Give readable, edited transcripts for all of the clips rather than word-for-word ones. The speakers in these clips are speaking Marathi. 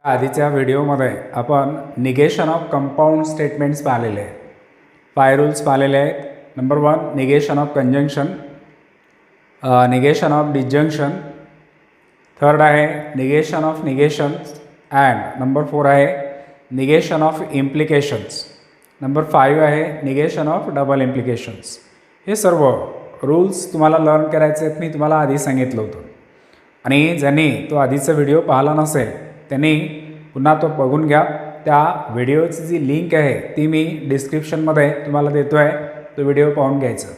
आधीच्या व्हिडिओमध्ये आपण निगेशन ऑफ कंपाऊंड स्टेटमेंट्स पाहिलेले आहेत. 5 रूल्स पाहिलेले आहेत. Number 1 negation of conjunction, negation of disjunction, third आहे निगेशन ऑफ निगेशन्स अँड नंबर 4 आहे निगेशन ऑफ इम्प्लिकेशन्स, नंबर 5 आहे निगेशन ऑफ डबल इम्प्लिकेशन्स. हे सर्व रूल्स तुम्हाला लर्न करायचे आहेत. मी तुम्हाला आधी सांगितलं होतं आणि ज्यांनी तो आधीचा व्हिडिओ पाहिला नसेल त्यांनी पुन्हा तो बघून घ्या. त्या व्हिडिओची जी लिंक आहे ती मी डिस्क्रिप्शनमध्ये तुम्हाला देतो आहे. तो व्हिडिओ पाहून घ्यायचं.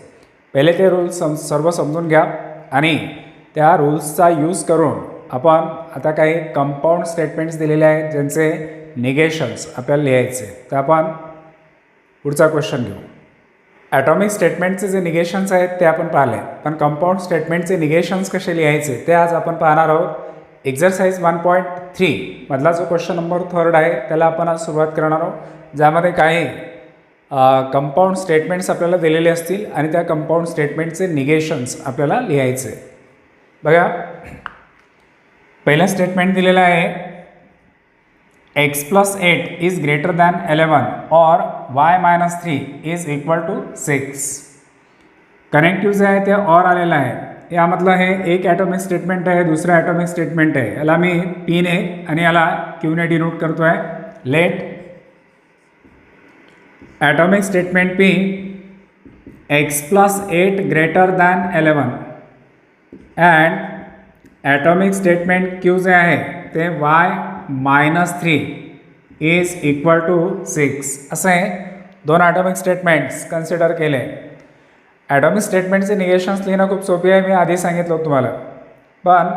पहिले ते रूल्स सर्व समजून घ्या आणि त्या रूल्सचा यूज करून आपण आता काही कंपाऊंड स्टेटमेंट्स दिलेले आहेत ज्यांचे निगेशन्स आपल्याला लिहायचे. तर आपण पुढचा क्वेश्चन घेऊ. ॲटॉमिक स्टेटमेंटचे जे निगेशन्स आहेत ते आपण पाहिले, पण कंपाऊंड स्टेटमेंटचे निगेशन्स कसे लिहायचे ते आज आपण पाहणार आहोत. एक्झरसाइज 1.3 मधला जो क्वेश्चन नंबर 3 आहे त्याला आपण आज सुरुवात करणार आहोत, ज्यामध्ये काही कंपाऊंड स्टेटमेंट्स आपल्याला दिलेले असतील आणि त्या कंपाऊंड स्टेटमेंटचे निगेशन्स आपल्याला लिहायचे. बघा, पहिलं स्टेटमेंट दिलेलं आहे x+8 इज ग्रेटर दॅन 11 और y-3 is equal to 6. Connective जे आहे ते और आलेलं आहे. यामधलं हे एक ॲटॉमिक स्टेटमेंट आहे, दुसरं ॲटॉमिक स्टेटमेंट आहे. याला मी पीने आणि याला क्यूने डिनोट करतो आहे. Let atomic statement P x+8 greater than 11 and atomic statement Q जे आहे ते y-3 इज इक्वल टू 6 असे दोन ॲटॉमिक स्टेटमेंट्स कन्सिडर केले. ॲटॉमिक स्टेटमेंटचे निगेशन्स लिहिणं खूप सोपी आहे, मी आधी सांगितलं होतं तुम्हाला. पण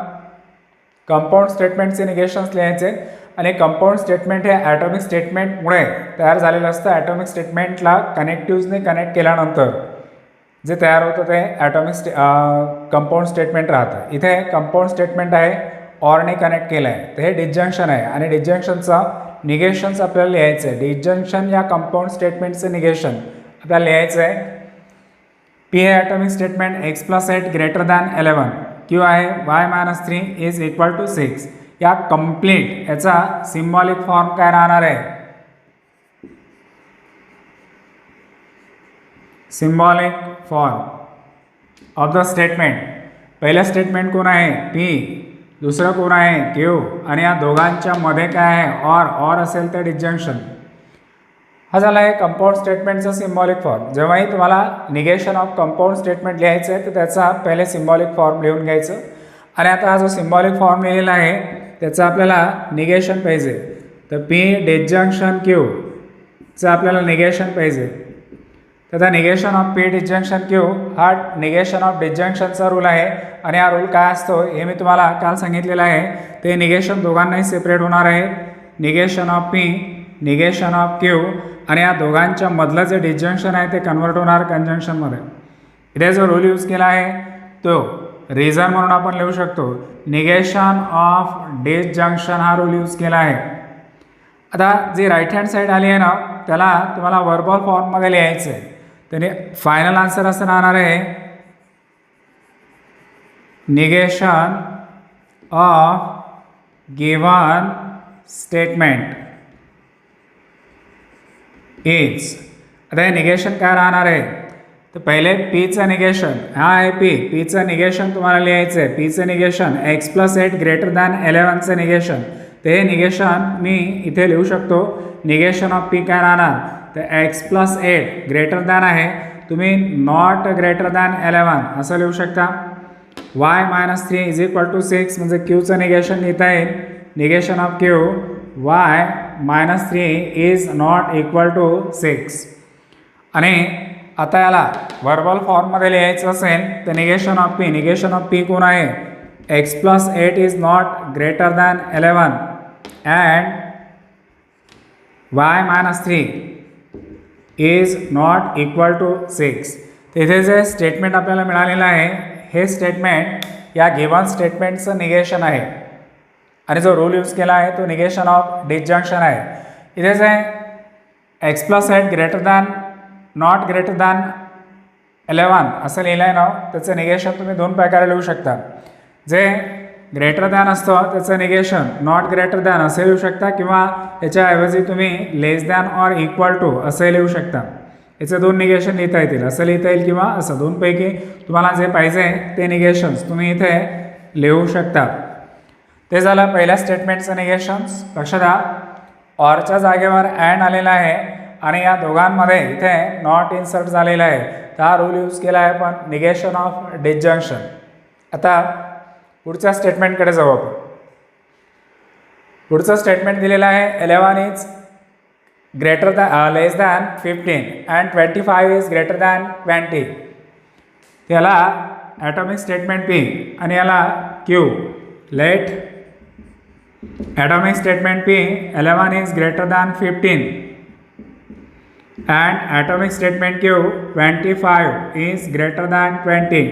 कंपाऊंड स्टेटमेंटचे निगेशन्स लिहायचे आणि कंपाऊंड स्टेटमेंट हे ॲटॉमिक स्टेटमेंटमुळे तयार झालेलं असतं. ॲटॉमिक स्टेटमेंटला कनेक्टिव्हजने कनेक्ट केल्यानंतर जे तयार होतं ते ॲटॉमिक कंपाऊंड स्टेटमेंट राहतं. इथे कंपाऊंड स्टेटमेंट आहे, ऑरने कनेक्ट केलं आहे, तर हे डिसजंक्शन आहे आणि डिसजंक्शनचा निगेशन्स आपल्याला लिहायचं आहे. डिसजंक्शन या कंपाऊंड स्टेटमेंटचं निगेशन आपल्याला लिहायचं आहे. पी आहे atomic statement x+8 greater than 11, Q आहे y-3 इज इक्वल टू 6. या कंप्लीट याचा सिम्बॉलिक फॉर्म काय राहणार आहे? Symbolic form of the statement. पहिलं स्टेटमेंट कोण आहे? पी. दुसरं कोण आहे? क्यू. आणि या दोघांच्या मध्ये काय आहे? ऑर असेल तर डिसजंक्शन. हा झाला आहे कंपाऊंड स्टेटमेंटचा सिम्बॉलिक फॉर्म. जेव्हाही तुम्हाला निगेशन ऑफ कंपाऊंड स्टेटमेंट लिहायचं आहे तर त्याचा पहिले सिम्बॉलिक फॉर्म लिहून घ्यायचं. आणि आता हा जो सिम्बॉलिक फॉर्म लिहिलेला आहे त्याचा आपल्याला निगेशन पाहिजे. तर पी डिसजंक्शन क्यूचं आपल्याला निगेशन पाहिजे. तर त्या negation of P disjunction Q हा निगेशन ऑफ डिसजंक्शनचा रूल आहे. आणि हा रूल काय असतो हे मी तुम्हाला काल सांगितलेलं आहे. ते निगेशन दोघांनाही सेपरेट होणार आहे. Negation of P, negation of Q आणि या दोघांच्या मधलं जे डिसजंक्शन आहे ते कन्वर्ट होणार कंजंक्शनमध्ये. इथे जो रूल यूज केला आहे तो रिझन म्हणून आपण लिहू शकतो. निगेशन ऑफ डिसजंक्शन हा रूल यूज केला आहे. आता जी राईट हँड साईड आली आहे ना त्याला तुम्हाला वर्बल फॉर्ममध्ये लिहायचं आहे. त्याने फायनल आन्सर असं राहणार आहे negation of given statement is. आता हे निगेशन काय राहणार आहे? तर पहिले पीचं निगेशन हा आहे पीचं निगेशन तुम्हाला लिहायचं आहे. पीचं निगेशन x+8 ग्रेटर दॅन 11चं निगेशन. ते निगेशन मी इथे लिहू शकतो. निगेशन ऑफ पी काय राहणार? तर x+8 ग्रेटर दॅन आहे, तुम्ही नॉट ग्रेटर दॅन 11 असं लिहू शकता. y-3 इज इक्वल टू 6 म्हणजे क्यूचं निगेशन लिहिता येईल. Negation of Q y-3 is not equal to 6. आणि आता याला वर्बल फॉर्ममध्ये लिहायचं असेल तर निगेशन ऑफ पी कोण आहे? x+8 is not greater than 11 and y-3 is not equal to 6. तिथे जे स्टेटमेंट आपल्याला मिळालेलं आहे हे स्टेटमेंट या गिव्हन स्टेटमेंटचं निगेशन आहे. आणि जो रूल यूज केला आहे तो निगेशन ऑफ डिसजंक्शन आहे. इथे जे x+8 greater than not greater than 11 असं लिहिलं आहे ना त्याचं निगेशन तुम्ही दोन प्रकारे लिहू शकता. जे ग्रेटर दॅन असतं त्याचं निगेशन नॉट ग्रेटर दॅन असे लिहू शकता किंवा याच्याऐवजी तुम्ही लेस दॅन ऑर इक्वल टू असे लिहू शकता. याचे दोन निगेशन लिहिता येतील, असं लिहिता येईल किंवा असं. दोनपैकी तुम्हाला जे पाहिजे ते निगेशन्स तुम्ही इथे लिहू शकता. ते झालं पहिल्या स्टेटमेंटचं निगेशन्स. लक्षात द्या ऑरच्या जागेवर अँड आलेला आहे आणि या दोघांमध्ये इथे नॉट इन्सर्ट झालेला आहे. तर हा रूल यूज केला आहे आपण निगेशन ऑफ डिसजंक्शन. आता पुढच्या स्टेटमेंटकडे जाऊ आपण. पुढचं स्टेटमेंट दिलेलं आहे 11 is greater than less than 15 and 25 is greater than 20. त्याला ॲटॉमिक स्टेटमेंट P आणि याला Q. Let atomic statement P 11 is greater than 15 and atomic statement Q 25 is greater than 20.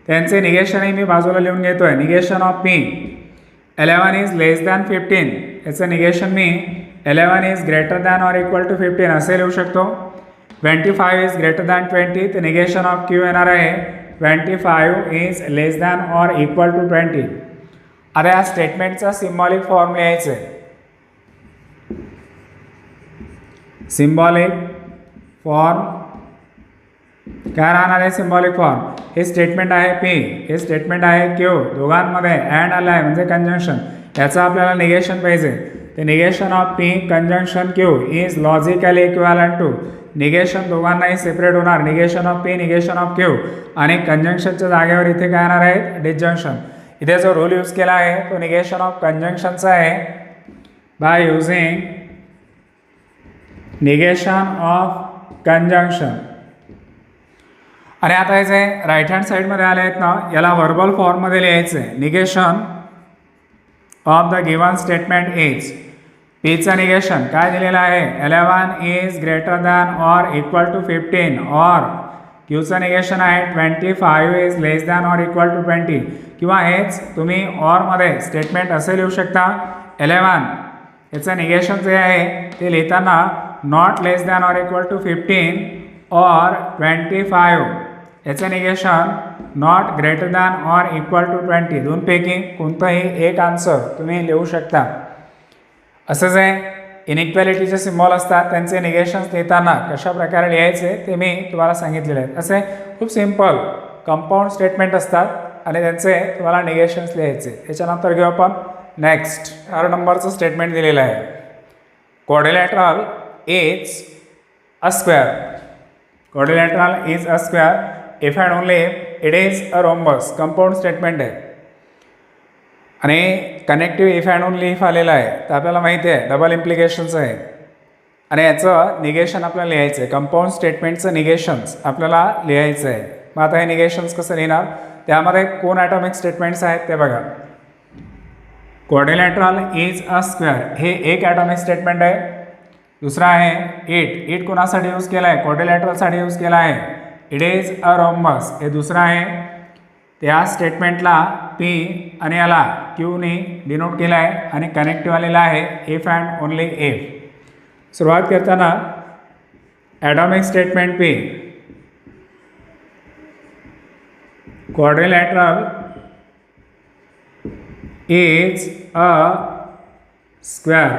त्यांचे निगेशनही मी बाजूला लिहून घेतो आहे. Negation of P 11 is less than 15. याचं निगेशन मी 11 is greater than or equal to 15 असे लिहू शकतो. 25 इज ग्रेटर दॅन 20. तर निगेशन ऑफ Q येणार आहे 25 is less than or equal to 20. आता या स्टेटमेंटचा सिम्बॉलिक फॉर्म लिहायचं आहे. सिम्बॉलिक फॉर्म काय राहणार आहे? सिम्बॉलिक फॉर्म हे स्टेटमेंट आहे P, हे स्टेटमेंट आहे Q. दोघांमध्ये अँड आला आहे म्हणजे कंजंक्शन. याचं आपल्याला निगेशन पाहिजे. ते negation of P conjunction Q is logically equivalent to. Negation दोघांनाही सेपरेट होणार. Negation of P negation of Q आणि कंजंक्शनच्या जागेवर इथे काय येणार आहे? डिसजंक्शन. इथे जो रूल यूज केला आहे तो निगेशन ऑफ कंजंक्शनचा आहे. By using negation of conjunction. आणि आता हे जे राईट हँड साईडमध्ये आले आहेत ना याला व्हर्बल फॉर्ममध्ये लिहायचं आहे. Negation of the given statement is. पीचं निगेशन काय दिलेलं आहे? 11 is greater than or equal to 15 or क्यूचं निगेशन आहे 25 is less than or equal to 20. किंवा हेच तुम्ही ऑरमध्ये स्टेटमेंट असे लिहू शकता 11 याचं निगेशन जे आहे ते लिहिताना not less than or equal to 15 or 25 याचं negation not greater than or equal to 20. दोनपैकी कोणतंही एक आन्सर तुम्ही लिहू शकता. असं जे इनइक्वॅलिटीचे सिम्बॉल असतात त्यांचे निगेशन्स लिहिताना कशा प्रकारे लिहायचे ते मी तुम्हाला सांगितलेले आहेत. असे खूप सिम्पल कंपाऊंड स्टेटमेंट असतात आणि त्यांचे तुम्हाला निगेशन्स लिहायचे. त्याच्यानंतर घेऊ आपण नेक्स्ट 4 नंबरचं स्टेटमेंट दिलेलं आहे. Quadrilateral is a square. Quadrilateral is a square if and only it is a rhombus. Compound statement आहे आणि connective if and only if आलेला आहे. तर आपल्याला माहिती आहे डबल इम्प्लिकेशन्स आहे आणि याचं निगेशन आपल्याला लिहायचं आहे. कंपाऊंड स्टेटमेंटचं निगेशन्स आपल्याला लिहायचं आहे. मग आता हे निगेशन्स कसं लिहिणार? त्यामध्ये कोण ॲटॉमिक स्टेटमेंट्स आहेत ते बघा. क्वाड्रिलॅटरल इज अ स्क्वेअर हे एक ॲटॉमिक स्टेटमेंट आहे. दुसरा आहे इट. इट कोणासाठी यूज केला आहे? क्वाड्रिलॅटरलसाठी यूज केला आहे. इट इज अ रोम्बस हे दुसरं आहे. त्या स्टेटमेंटला P आणि याला Qने डिनोट केला आहे आणि कनेक्टिव्ह आलेला आहे इफ अँड ओनली इफ. सुरुवात करताना atomic statement P quadrilateral is a square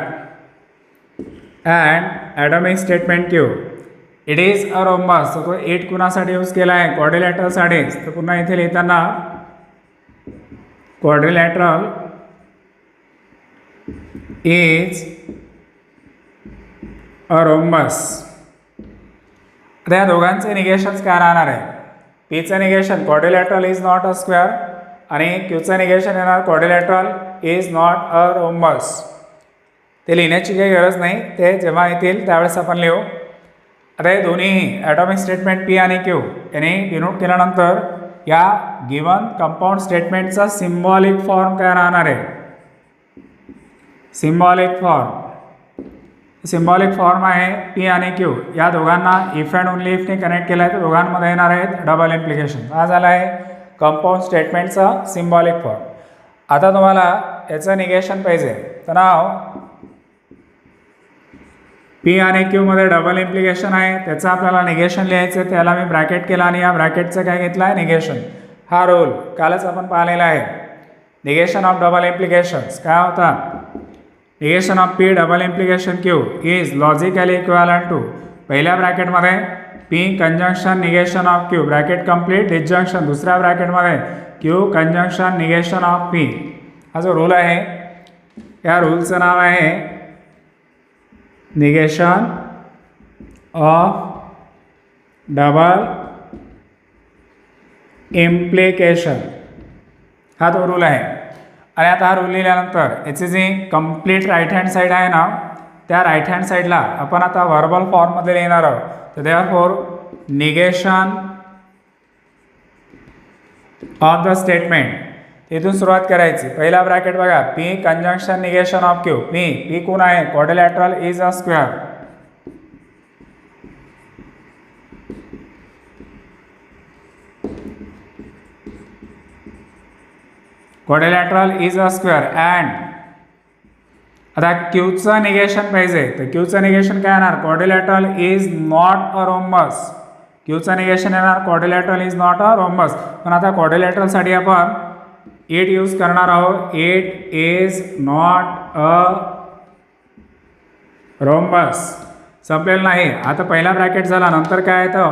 and atomic statement Q it is a rhombus. तर तो इट कुणासाठी यूज केला आहे? क्वाड्रिलॅटरलसाठीच. तर पुन्हा इथे लिहिताना क्वाड्रिलॅटरल इज अ रोम्बस. आता या दोघांचे निगेशन्स काय राहणार आहे? पीचं negation quadrilateral is not a square आणि क्यूचं निगेशन येणार quadrilateral is not a rhombus. ते लिहिण्याची काही गरज नाही. ते जेव्हा येतील त्यावेळेस आपण लिहू. आता हे दोन्ही ॲटॉमिक स्टेटमेंट P आणि Q याने डिनोट केल्यानंतर या गिवन कंपाऊंड स्टेटमेंटचा सिम्बॉलिक फॉर्म काय राहणार आहे? Symbolic form. सिम्बॉलिक फॉर्म आहे P आणि Q या दोघांना इफ अँड ओनली इफने कनेक्ट केला आहे. तर दोघांमध्ये येणार आहेत डबल इम्प्लिकेशन. हा झाला आहे कंपाऊंड स्टेटमेंटचा सिम्बॉलिक फॉर्म. आता तुम्हाला याचं निगेशन पाहिजे. तर नाव P आणि Q मध्ये डबल इम्प्लिकेशन आहे त्याचं आपल्याला निगेशन लिहायचं आहे. त्याला मी ब्रॅकेट केला आणि या ब्रॅकेटचं काय घेतलं आहे? निगेशन. हा रोल कालच आपण पाहिलेला आहे. निगेशन ऑफ डबल इम्प्लिकेशन्स काय होता, negation of P double implication Q is logically equivalent to पहिल्या ब्रॅकेटमध्ये P conjunction negation of Q bracket complete disjunction दुसऱ्या ब्रॅकेटमध्ये Q conjunction negation of P. हा जो रूल आहे या रूलचं नाव आहे निगेशन ऑफ डबल इम्प्लिकेशन. हा तो रूल आहे. आणि आता हा रूल लिहिल्यानंतर याची जी कंप्लीट राईट हँड साईड आहे ना त्या राईट हँड साईडला आपण आता व्हर्बल फॉर्ममध्ये लिहिणार आहोत. तर therefore negation of the statement इथून सुरुवात करायची. पहिला ब्रॅकेट बघा, P conjunction negation of Q. P कोण आहे, quadrilateral is a square. Quadrilateral is a square and आता क्यूचं निगेशन पाहिजे तर क्यूचं निगेशन काय येणार, quadrilateral is not a rhombus. क्यूचं निगेशन येणार quadrilateral is not a rhombus. पण आता क्वाड्रिलॅटरलसाठी आपण इट यूज करणार आहोत. It is not a rhombus. संपलेलं नाही. आता पहिला ब्रॅकेट झाला, नंतर काय येतं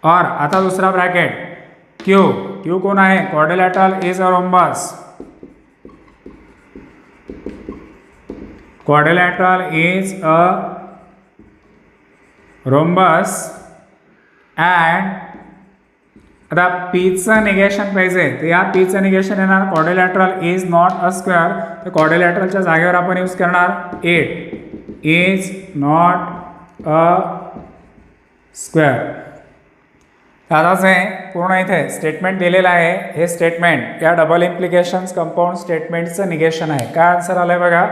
और आता दुसरा ब्रॅकेट क्यू कोण आहे, quadrilateral is a rhombus. Quadrilateral is a rhombus and आता पीचं निगेशन पाहिजे तर या पीचं निगेशन येणार quadrilateral is not a square. तर क्वाड्रिलॅटरलच्या जागेवर आपण यूज करणार it is not a square. आताच हे पूर्ण इथे स्टेटमेंट दिलेलं आहे. हे स्टेटमेंट या डबल इम्प्लिकेशन्स कंपाऊंड स्टेटमेंटचं निगेशन आहे. काय आन्सर आलं आहे बघा,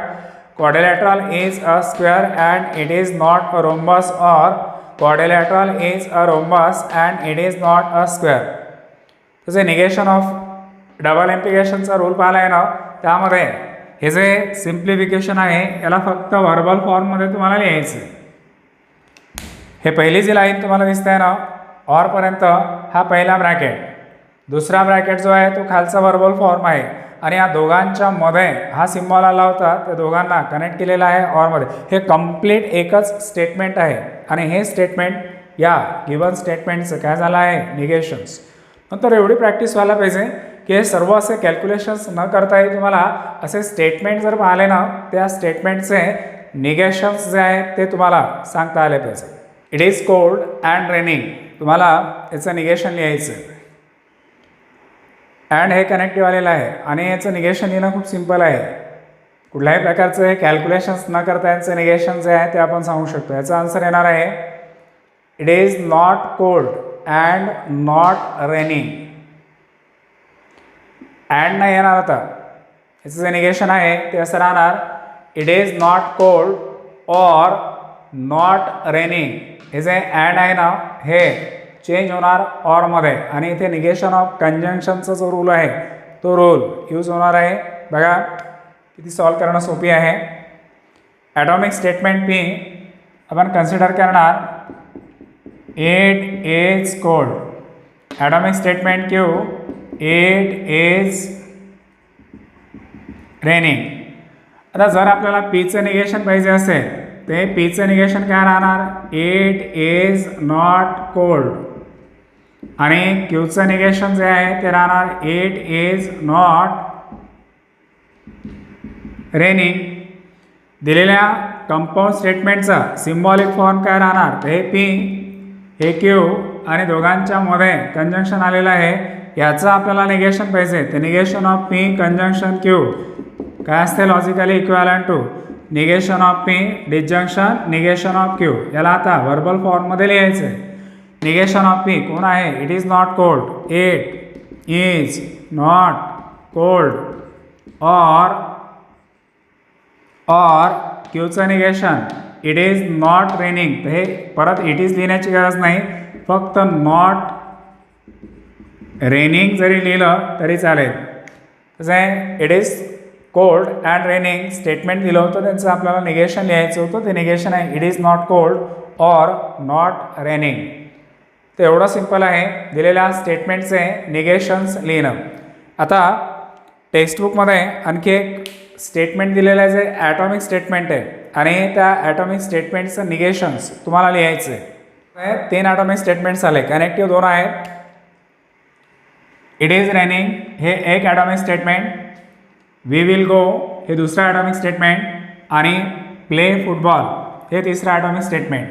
quadrilateral is a square and it is not a rhombus और quadrilateral is a rhombus and it is not a square. तसे निगेशन ऑफ डबल इम्प्लिकेशनचा रूल पाहिला आहे ना त्यामध्ये हे जे सिम्प्लिफिकेशन आहे याला फक्त व्हर्बल फॉर्ममध्ये तुम्हाला लिहायचं. हे पहिली जी लाईन तुम्हाला दिसते आहे ना ऑरपर्यंत हा पहिला ब्रॅकेट, दुसरा ब्रॅकेट जो आहे तो खालचा व्हर्बल फॉर्म आहे आणि या दोघांच्या मध्ये हा सिम्बॉल आला होता त्या दोघांना कनेक्ट केलेला आहे ऑरमध्ये. हे कम्प्लीट एकच स्टेटमेंट आहे आणि हे स्टेटमेंट या गिवन स्टेटमेंटचं काय झालं आहे निगेशन्स. नंतर एवढी प्रॅक्टिस व्हायला पाहिजे की हे सर्व असे कॅल्क्युलेशन्स न करताही तुम्हाला असे स्टेटमेंट जर पाहिले ना त्या स्टेटमेंटचे निगेशन्स जे आहेत ते तुम्हाला सांगता आले पाहिजे. It is cold and raining तुम्हाला याचं निगेशन लिहायचं. अँड हे कनेक्टिव्ह आलेलं आहे आणि याचं निगेशन लिहिणं खूप सिम्पल आहे. कुठल्याही प्रकारचे कॅल्क्युलेशन्स न करता यांचं निगेशन जे आहे ते आपण सांगू शकतो. याचा आन्सर येणार आहे it is not cold and not raining. And नाही येणार आता, याचं जे निगेशन आहे ते असं राहणार इट इज नॉट कोल्ड और नॉट रेनिंग. हे जे अँड आहे ना हे चेंज होणार ऑरमध्ये आणि इथे निगेशन ऑफ कंजंक्शनचा जो रूल आहे तो रूल यूज होणार आहे. बघा किती सॉल्व करणं सोपी आहे. ॲटॉमिक स्टेटमेंट पी आपण कन्सिडर करणार it is cold. Atomic statement Q it is raining. आता जर आपल्याला पीचं निगेशन पाहिजे असेल ते पीचं निगेशन काय राहणार इट इज नॉट कोल्ड आणि क्यूचं निगेशन जे आहे ते राहणार इट इज नॉट रेनिंग. दिलेल्या कंपाऊंड स्टेटमेंटचा सिम्बॉलिक फॉर्म काय राहणार हे पी हे क्यू आणि दोघांच्या मध्ये कंजंक्शन आलेलं आहे याचं आपल्याला निगेशन पाहिजे. ते negation of P conjunction Q काय असते logically equivalent to negation of P disjunction negation of Q. याला आता व्हर्बल फॉर्ममध्ये लिहायचं आहे. निगेशन ऑफ पी कोण आहे it is not cold. It is not cold और क्यूचं negation it is not raining. हे परत इट इज लिहिण्याची गरज नाही, फक्त नॉट रेनिंग जरी लिहिलं तरी चालेल. तसं आहे it is cold and raining statement दिलं होतं त्यांचं आपल्याला निगेशन लिहायचं होतं. ते निगेशन आहे इट इज नॉट कोल्ड और नॉट रेनिंग. तर एवढं सिम्पल आहे दिलेल्या स्टेटमेंटचे निगेशन्स लिहिणं. आता टेक्स्टबुकमध्ये आणखी एक स्टेटमेंट दिलेलं आहे जे ॲटॉमिक स्टेटमेंट आहे आणि त्या ॲटॉमिक स्टेटमेंटचं निगेशन्स तुम्हाला लिहायचं आहे. 3 ॲटॉमिक स्टेटमेंट्स आले, कनेक्टिव्ह 2 आहेत. इट इज रेनिंग हे एक atomic statement, we will go हे दुसरं ॲटॉमिक स्टेटमेंट आणि प्ले फुटबॉल हे तिसरं ॲटॉमिक स्टेटमेंट.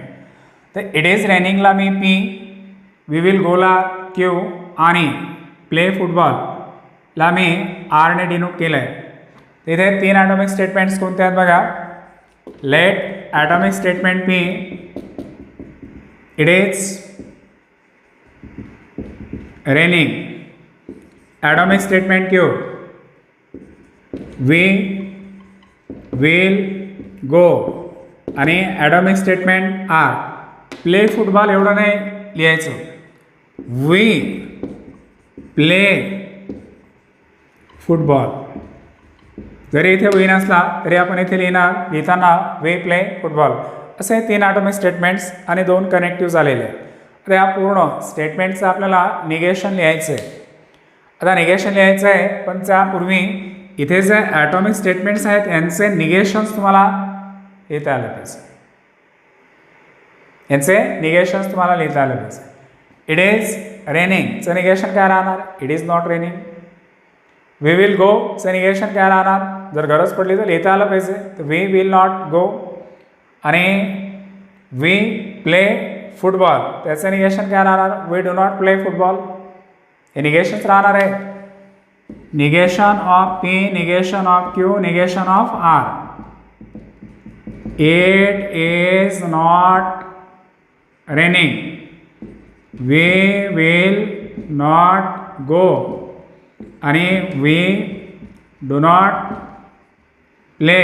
तर इट इज रेनिंगला मी पी, वी विल गोला क्यू आणि प्ले फुटबॉलला मी आरने डिनोट केलं आहे. तिथे 3 ॲटॉमिक स्टेटमेंट्स कोणते आहेत बघा. Let atomic statement P, it is raining. Atomic statement Q, we will go आणि atomic statement R. Play football एवढं नाही लिहायचं, वी प्ले फुटबॉल. जरी इथे वी नसला तरी आपण इथे लिहिताना वी प्ले फुटबॉल. असे 3 ॲटॉमिक स्टेटमेंट्स आणि 2 कनेक्टिव्ह झालेले आहेत. तर या पूर्ण स्टेटमेंटचं आपल्याला निगेशन लिहायचं आहे. आता निगेशन लिहायचं आहे, पण त्यापूर्वी इथे जे ॲटॉमिक स्टेटमेंट्स आहेत यांचे निगेशन्स तुम्हाला लिहिता आले पाहिजे. यांचे निगेशन्स तुम्हाला लिहिता आले पाहिजे. इट इज रेनिंगचं निगेशन काय राहणार, it is not raining. We will गोचं निगेशन काय राहणार, जर गरज पडली तर लिहिता आलं पाहिजे, तर वी विल नॉट गो. आणि वी प्ले फुटबॉल त्याचं निगेशन काय राहणार, we do not play football. हे निगेशन्स राहणार आहे. Negation of P, negation of Q, negation of R. It is not raining, we will not go आणि we do not play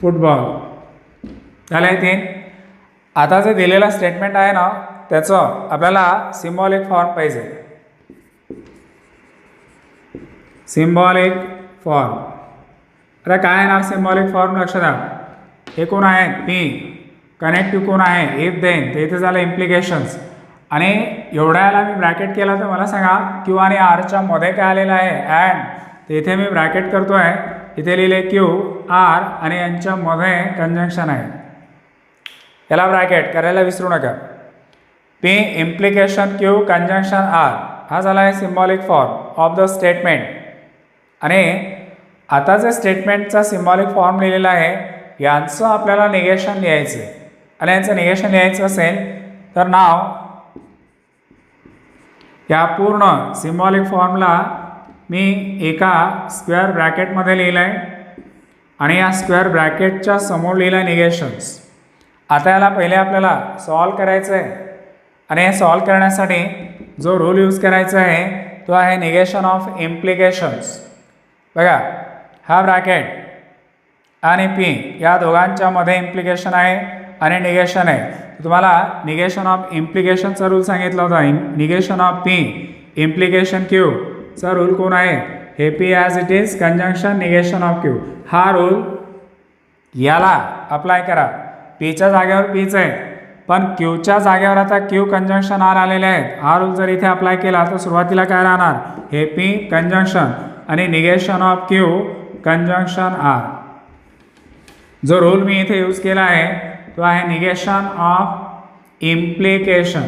football. झालं आहे 3. आता जे दिलेलं स्टेटमेंट आहे ना त्याचं आपल्याला सिम्बॉलिक फॉर्म पाहिजे. Symbolic form. आता काय येणार सिम्बॉलिक फॉर्म, लक्षात द्या. हे कोण आहेत, पी. कनेक्टिव्ह कोण आहे, इफ देन. ते इथे झालं इम्प्लिकेशन्स. आणि एवढ्याला मी ब्रॅकेट केला तर मला सांगा क्यू आणि आरच्या मध्ये काय आलेलं आहे, ॲड. तर इथे मी ब्रॅकेट करतो आहे, इथे लिहिले क्यू आर आणि यांच्यामध्ये कंजंक्शन आहे. याला ब्रॅकेट करायला विसरू नका. P implication Q conjunction R, हा झाला आहे symbolic form of the statement. आणि आता जे स्टेटमेंटचा सिम्बॉलिक फॉर्म लिहिलेला आहे यांचं आपल्याला निगेशन लिहायचं आहे. आणि यांचं निगेशन लिहायचं असेल तर नाव या पूर्ण सिम्बॉलिक फॉर्मला मी एका स्क्वेअर ब्रॅकेटमध्ये लिहिलं आहे आणि या स्क्वेअर ब्रॅकेटच्या समोर लिहिलं आहे निगेशन्स. आता याला पहिले आपल्याला सॉल्व करायचं आहे आणि हे सॉल्व करण्यासाठी जो रूल यूज करायचा आहे तो आहे निगेशन ऑफ इम्प्लिकेशन्स. बघा, हा ब्रॅकेट आणि पी या दोघांच्या मध्ये इम्प्लिकेशन आहे आणि निगेशन आहे. तुम्हाला निगेशन ऑफ इम्प्लिकेशनचा रूल सांगितला होता. Negation of P implication Q चा रूल कोण आहे, हे P as it is conjunction negation of Q. हा रूल याला अप्लाय करा. पीच्या जागेवर पीच आहे पण क्यूच्या जागेवर आता क्यू कंजंक्शन आर आलेले आहेत. हा रूल जर इथे अप्लाय केला तर सुरुवातीला काय राहणार, हे पी कंजंक्शन आणि negation of Q conjunction R. जो रूल मी इथे यूज केला आहे तो आहे negation of implication.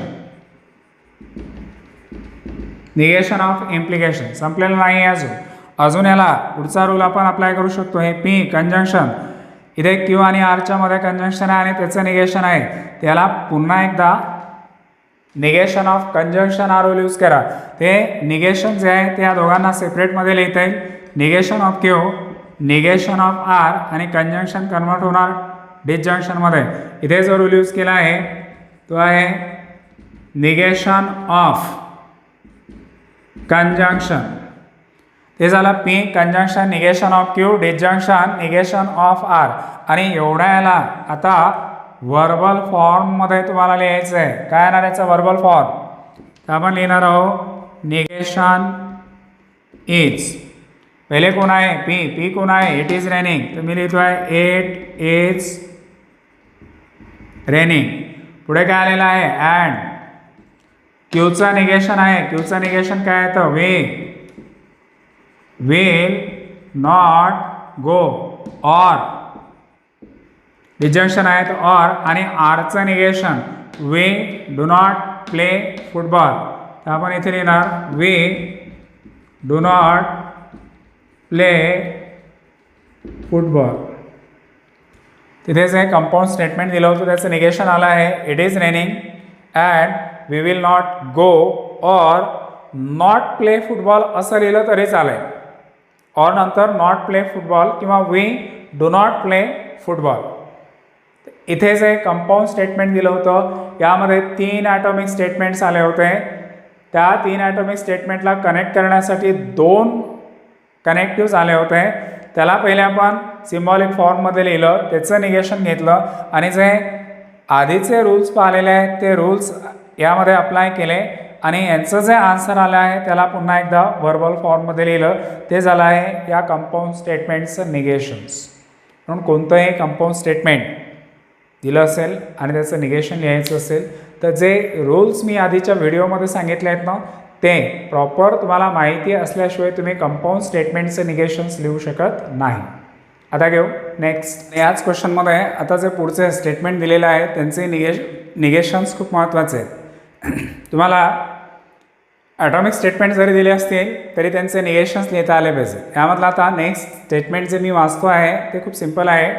Negation of implication संपलेला नाही आहे अजून याला पुढचा रूल आपण अप्लाय करू शकतो. हे पी कंजंक्शन, इथे क्यू आणि आरच्या मध्ये कंजंक्शन आहे आणि त्याचं निगेशन आहे. त्याला पुन्हा एकदा निगेशन ऑफ कंजंक्शन हा रूल यूज करा. ते निगेशन जे आहे ते या दोघांना सेपरेटमध्ये लिहिता येईल. Negation of Q, negation of R आणि कंजंक्शन कन्वर्ट होणार डिसजंक्शनमध्ये. इथे जो रूल यूज केला आहे तो आहे निगेशन ऑफ कंजंक्शन. ते झालं P conjunction negation of Q disjunction negation of R. आणि एवढ्या याला आता वर्बल फॉर्ममध्ये तुम्हाला लिहायचं आहे. काय येणार याचा वर्बल फॉर्म, तर आपण लिहिणार आहोत निगेशन इज. पहिले कोण आहे, पी. पी कोण आहे, इट इज रेनिंग. तर मी लिहितो आहे इट इज रेनिंग. पुढे काय आलेलं आहे, ॲड. क्यूचं निगेशन आहे. क्यूचं निगेशन काय येतं, we. will not go or disjunction आहे तर और आणि आरचं negation we do not play football तर आपण इथे लिहिणार we do not play football. तिथेच एक कंपाऊंड स्टेटमेंट दिलं होतं त्याचं निगेशन आलं आहे it is raining and we will not go or not play football असं लिहिलं तरी चालेल. और नंतर नॉट प्ले फुटबॉल किंवा we do not play football. इथे जे कंपाऊंड स्टेटमेंट दिलं होतं यामध्ये 3 ॲटॉमिक स्टेटमेंट्स आले होते. त्या 3 ॲटॉमिक स्टेटमेंटला कनेक्ट करण्यासाठी 2 कनेक्टिव्स आले होते. त्याला पहिले आपण सिम्बॉलिक फॉर्ममध्ये लिहिलं त्याचं निगेशन घेतलं आणि जे आधीचे रूल्स पाहिलेले आहेत ते रूल्स यामध्ये अप्लाय केले आणि यांचं जे आन्सर आलं आहे त्याला पुन्हा एकदा व्हर्बल फॉर्ममध्ये लिहिलं. ते झालं आहे या कंपाऊंड स्टेटमेंटचं निगेशन्स. म्हणून कोणतंही कंपाऊंड स्टेटमेंट दिलं असेल आणि त्याचं निगेशन लिहायचं असेल तर जे रूल्स मी आधीच्या व्हिडिओमध्ये सांगितले आहेत ना ते प्रॉपर तुम्हाला माहिती असल्याशिवाय तुम्ही कंपाऊंड स्टेटमेंटचे निगेशन्स लिहू शकत नाही. आता घेऊ नेक्स्ट. याच क्वेश्चनमध्ये आता जे पुढचे स्टेटमेंट दिलेले आहेत त्यांचे निगेशन्स खूप महत्त्वाचे आहेत. तुम्हाला ॲटॉमिक स्टेटमेंट जरी दिले असतील तरी त्यांचे निगेशन्स लिहिता आले पाहिजे. यामधला आता नेक्स्ट स्टेटमेंट जे मी वाचतो आहे ते खूप सिम्पल आहे.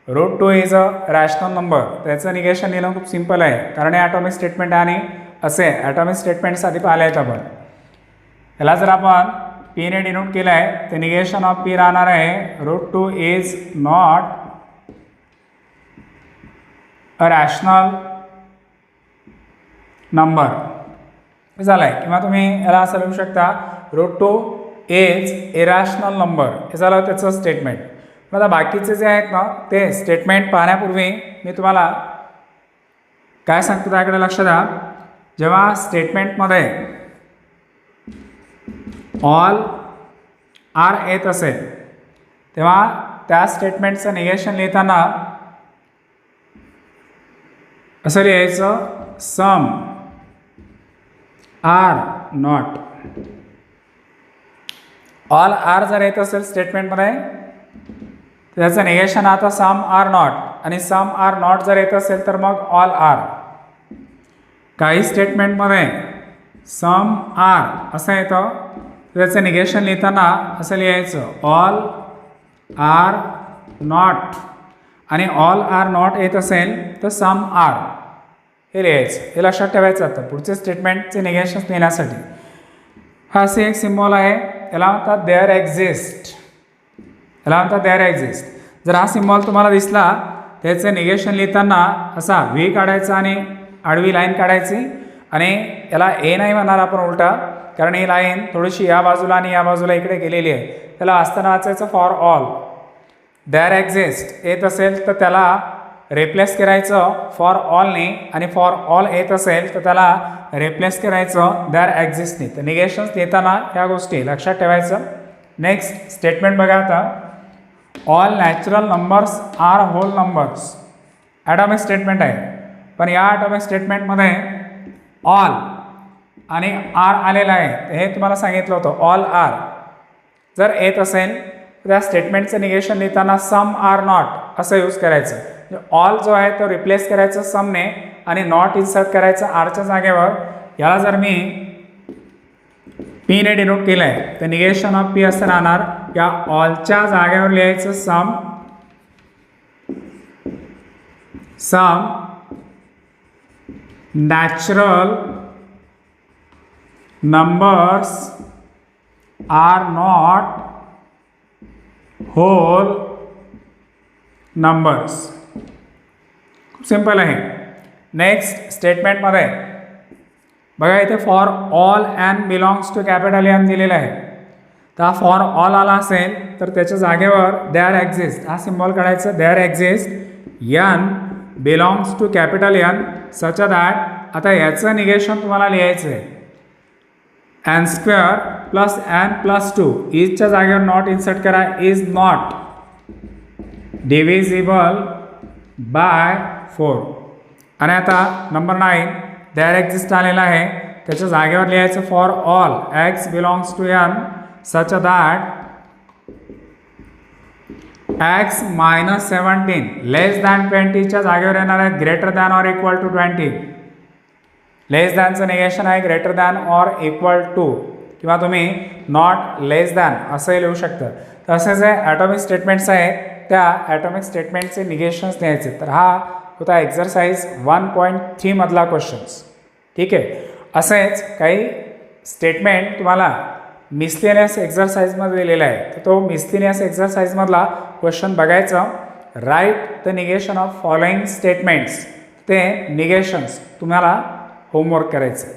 √2 इज अ रॅशनल नंबर. त्याचं निगेशन लिहिणं खूप सिम्पल आहे कारण हे ॲटॉमिक स्टेटमेंट आणि असे ॲटॉमिक स्टेटमेंट्स आधी पाहिले आहेत आपण. याला जर आपण पीने डिनोट केलं आहे तर निगेशन ऑफ पी राहणार आहे √2 is not a rational number झालं आहे. किंवा तुम्ही याला असं लिहू शकता √2 इज इरॅशनल नंबर. हे झालं त्याचं स्टेटमेंट. आता बाकीचे जे आहेत ना ते स्टेटमेंट पाहण्यापूर्वी मी तुम्हाला काय सांगतो त्याकडे लक्ष द्या. जेव्हा स्टेटमेंटमध्ये ऑल आर येत असेल तेव्हा त्या स्टेटमेंटचं निगेशन लिहिताना असं लिहायचं some are not. All are जर येत असेल स्टेटमेंटमध्ये त्याचं निगेशन आता सम आर नॉट आणि सम आर नॉट जर येत असेल तर मग ऑल आर. काही स्टेटमेंटमध्ये सम आर असं येतं त्याचं निगेशन लिहिताना असं लिहायचं ऑल आर नॉट आणि ऑल आर नॉट येत असेल तर सम आर हे लिहायचं. हे लक्षात ठेवायचं. आता पुढचे स्टेटमेंटचे निगेशन्स लिहिण्यासाठी हा असे एक सिम्बॉल आहे. याला म्हणतात देअर एक्झिस्ट. याला म्हणतात देअर एक्झिस्ट. जर हा सिम्बॉल तुम्हाला दिसला त्याचे निगेशन लिहिताना असा व्ही काढायचा आणि आडवी लाईन काढायची आणि याला ए नाही म्हणणार आपण उलटा कारण ही लाईन थोडीशी या बाजूला आणि या बाजूला इकडे गेलेली आहे. त्याला असताना वाचायचं फॉर ऑल. देअर एक्झिस्ट येत असेल तर त्याला रिप्लेस करायचं फॉर ऑलने आणि फॉर ऑल येत असेल तर त्याला रिप्लेस करायचं देअर एक्झिस्टने. तर निगेशन्स लिहिताना या गोष्टी लक्षात ठेवायचं. नेक्स्ट स्टेटमेंट बघा आता. All natural numbers are whole numbers. Atomic statement आहे पण या ॲटॉमिक स्टेटमेंटमध्ये ऑल आणि आर आलेलं आहे. हे तुम्हाला सांगितलं होतं ऑल आर जर येत असेल तर त्या स्टेटमेंटचं निगेशन लिहिताना सम आर नॉट असं यूज करायचं. ऑल जो आहे तो रिप्लेस करायचं समने आणि नॉट इन्सर्ट करायचं आरच्या जागेवर. याला जर मी पीने डिनोट केलं आहे तर निगेशन ऑफ पी असं राहणार या ऑलच्या जागेवर लिहायचं some natural numbers are not whole numbers. खूप सिंपल आहे. नेक्स्ट स्टेटमेंटमध्ये बघा इथे for all and belongs to capital N दिलेलं आहे. तर फॉर ऑल आला असेल तर त्याच्या जागेवर देअर एक्झिस्ट हा सिम्बॉल काढायचं. There exist N belongs to capital N such that आता याचं निगेशन तुम्हाला लिहायचं आहे N square plus N plus 2 इजच्या जागेवर नॉट इन्सर्ट करा. Is not divisible by 4. आणि आता नंबर 9 देअर एक्झिस्ट आलेला आहे त्याच्या जागेवर लिहायचं for all x belongs to N such that x minus 17 less than 20च्या जागेवर येणार आहे greater than or equal to 20. Less दॅनचं निगेशन आहे greater than or equal to, किंवा तुम्ही नॉट लेस दॅन असंही लिहू शकता. तसेच जे ॲटॉमिक स्टेटमेंट्स आहेत त्या ॲटॉमिक स्टेटमेंटचे निगेशन्स द्यायचे. तर हा होता एक्झरसाइज 1.3 मधला क्वेश्चन्स. ठीक आहे. असेच काही स्टेटमेंट तुम्हाला मिसलेनियस एक्झरसाइजमध्ये दिलेला आहे, तर तो मिसलेनियस एक्झरसाइजमधला क्वेश्चन बघायचा. Write the negation of following statements, ते निगेशन्स तुम्हाला होमवर्क करायचं.